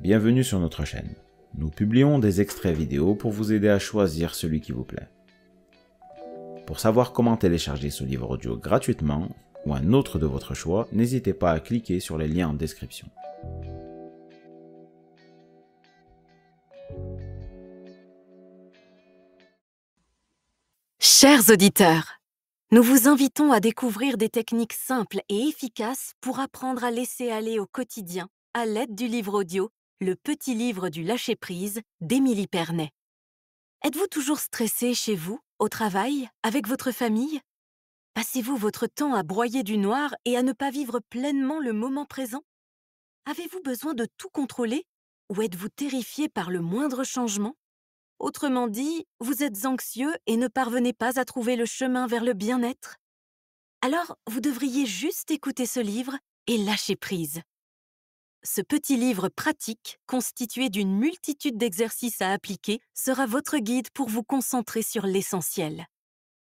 bienvenue sur notre chaîne. Nous publions des extraits vidéo pour vous aider à choisir celui qui vous plaît. Pour savoir comment télécharger ce livre audio gratuitement, ou un autre de votre choix, n'hésitez pas à cliquer sur les liens en description. Chers auditeurs, nous vous invitons à découvrir des techniques simples et efficaces pour apprendre à laisser aller au quotidien à l'aide du livre audio « Le petit livre du lâcher-prise » d'Émilie Pernet. Êtes-vous toujours stressé chez vous, au travail, avec votre famille? Passez-vous votre temps à broyer du noir et à ne pas vivre pleinement le moment présent? Avez-vous besoin de tout contrôler ou êtes-vous terrifié par le moindre changement? Autrement dit, vous êtes anxieux et ne parvenez pas à trouver le chemin vers le bien-être? Alors, vous devriez juste écouter ce livre et lâcher prise. Ce petit livre pratique, constitué d'une multitude d'exercices à appliquer, sera votre guide pour vous concentrer sur l'essentiel.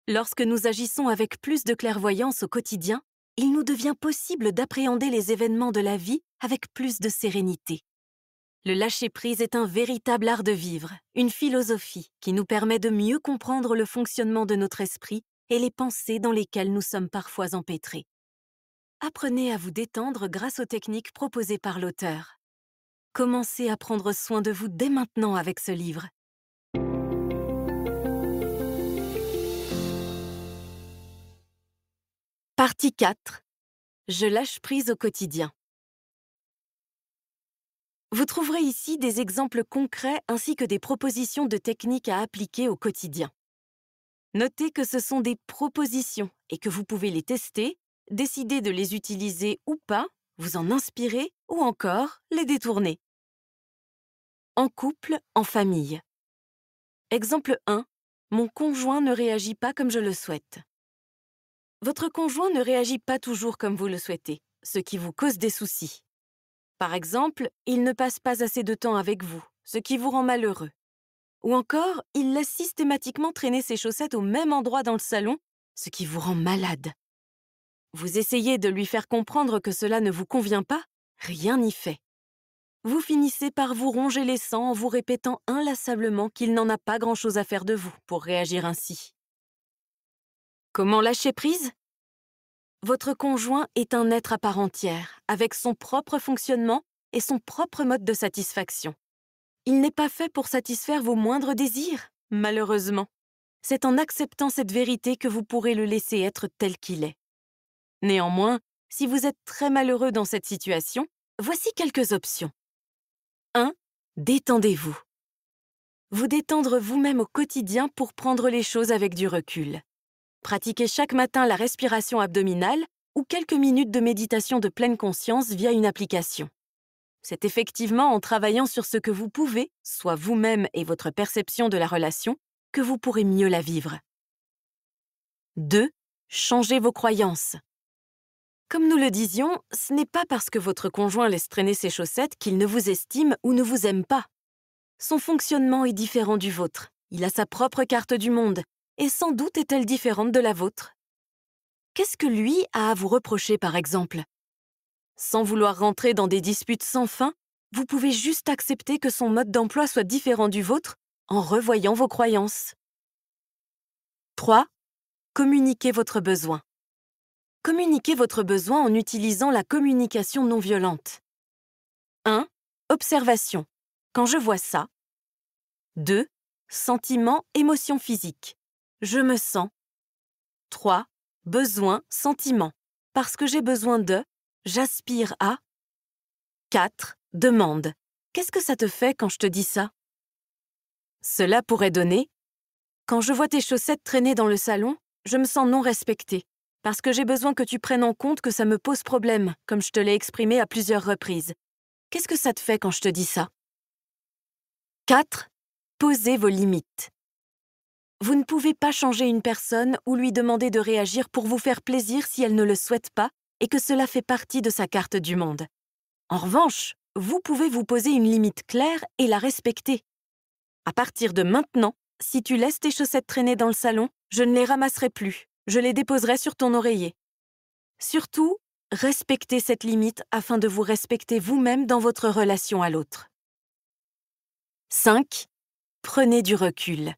Lorsque nous agissons avec plus de clairvoyance au quotidien, il nous devient possible d'appréhender les événements de la vie avec plus de sérénité. Le lâcher-prise est un véritable art de vivre, une philosophie qui nous permet de mieux comprendre le fonctionnement de notre esprit et les pensées dans lesquelles nous sommes parfois empêtrés. Apprenez à vous détendre grâce aux techniques proposées par l'auteur. Commencez à prendre soin de vous dès maintenant avec ce livre. Partie 4. Je lâche prise au quotidien. Vous trouverez ici des exemples concrets ainsi que des propositions de techniques à appliquer au quotidien. Notez que ce sont des propositions et que vous pouvez les tester, décider de les utiliser ou pas, vous en inspirer ou encore les détourner. En couple, en famille. Exemple 1. Mon conjoint ne réagit pas comme je le souhaite. Votre conjoint ne réagit pas toujours comme vous le souhaitez, ce qui vous cause des soucis. Par exemple, il ne passe pas assez de temps avec vous, ce qui vous rend malheureux. Ou encore, il laisse systématiquement traîner ses chaussettes au même endroit dans le salon, ce qui vous rend malade. Vous essayez de lui faire comprendre que cela ne vous convient pas, rien n'y fait. Vous finissez par vous ronger les sangs en vous répétant inlassablement qu'il n'en a pas grand-chose à faire de vous pour réagir ainsi. Comment lâcher prise? Votre conjoint est un être à part entière, avec son propre fonctionnement et son propre mode de satisfaction. Il n'est pas fait pour satisfaire vos moindres désirs, malheureusement. C'est en acceptant cette vérité que vous pourrez le laisser être tel qu'il est. Néanmoins, si vous êtes très malheureux dans cette situation, voici quelques options. 1. Détendez-vous. Vous détendre vous-même au quotidien pour prendre les choses avec du recul. Pratiquez chaque matin la respiration abdominale ou quelques minutes de méditation de pleine conscience via une application. C'est effectivement en travaillant sur ce que vous pouvez, soit vous-même et votre perception de la relation, que vous pourrez mieux la vivre. 2. Changez vos croyances. Comme nous le disions, ce n'est pas parce que votre conjoint laisse traîner ses chaussettes qu'il ne vous estime ou ne vous aime pas. Son fonctionnement est différent du vôtre. Il a sa propre carte du monde, et sans doute est-elle différente de la vôtre. Qu'est-ce que lui a à vous reprocher, par exemple? Sans vouloir rentrer dans des disputes sans fin, vous pouvez juste accepter que son mode d'emploi soit différent du vôtre en revoyant vos croyances. 3. Communiquez votre besoin. Communiquez votre besoin en utilisant la communication non violente. 1. Observation. Quand je vois ça. 2. Sentiment, émotion physique. Je me sens. 3. Besoin, sentiment. Parce que j'ai besoin de, j'aspire à. 4. Demande. Qu'est-ce que ça te fait quand je te dis ça? Cela pourrait donner: quand je vois tes chaussettes traîner dans le salon, je me sens non respectée, parce que j'ai besoin que tu prennes en compte que ça me pose problème, comme je te l'ai exprimé à plusieurs reprises. Qu'est-ce que ça te fait quand je te dis ça? 4. Posez vos limites. Vous ne pouvez pas changer une personne ou lui demander de réagir pour vous faire plaisir si elle ne le souhaite pas et que cela fait partie de sa carte du monde. En revanche, vous pouvez vous poser une limite claire et la respecter. À partir de maintenant, si tu laisses tes chaussettes traîner dans le salon, je ne les ramasserai plus, je les déposerai sur ton oreiller. Surtout, respectez cette limite afin de vous respecter vous-même dans votre relation à l'autre. 5. Prenez du recul.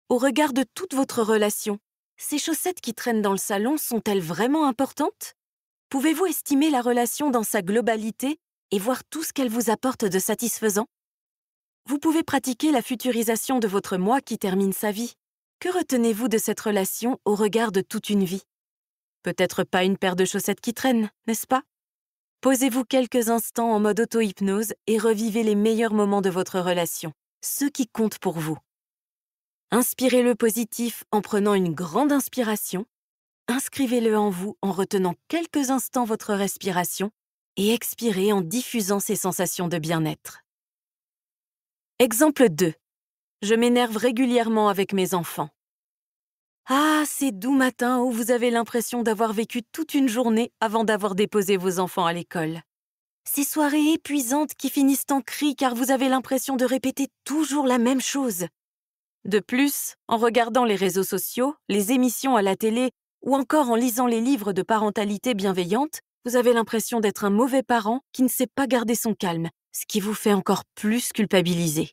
Au regard de toute votre relation, ces chaussettes qui traînent dans le salon sont-elles vraiment importantes? Pouvez-vous estimer la relation dans sa globalité et voir tout ce qu'elle vous apporte de satisfaisant? Vous pouvez pratiquer la futurisation de votre moi qui termine sa vie. Que retenez-vous de cette relation au regard de toute une vie? Peut-être pas une paire de chaussettes qui traînent, n'est-ce pas? Posez-vous quelques instants en mode auto-hypnose et revivez les meilleurs moments de votre relation, ceux qui comptent pour vous. Inspirez le positif en prenant une grande inspiration, inscrivez-le en vous en retenant quelques instants votre respiration et expirez en diffusant ces sensations de bien-être. Exemple 2. Je m'énerve régulièrement avec mes enfants. Ah, ces doux matins où vous avez l'impression d'avoir vécu toute une journée avant d'avoir déposé vos enfants à l'école. Ces soirées épuisantes qui finissent en cris car vous avez l'impression de répéter toujours la même chose. De plus, en regardant les réseaux sociaux, les émissions à la télé ou encore en lisant les livres de parentalité bienveillante, vous avez l'impression d'être un mauvais parent qui ne sait pas garder son calme, ce qui vous fait encore plus culpabiliser.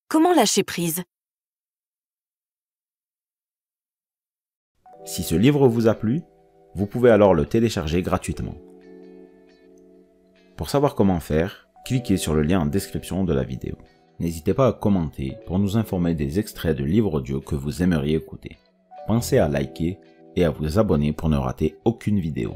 Comment lâcher prise? Si ce livre vous a plu, vous pouvez alors le télécharger gratuitement. Pour savoir comment faire, cliquez sur le lien en description de la vidéo. N'hésitez pas à commenter pour nous informer des extraits de livres audio que vous aimeriez écouter. Pensez à liker et à vous abonner pour ne rater aucune vidéo.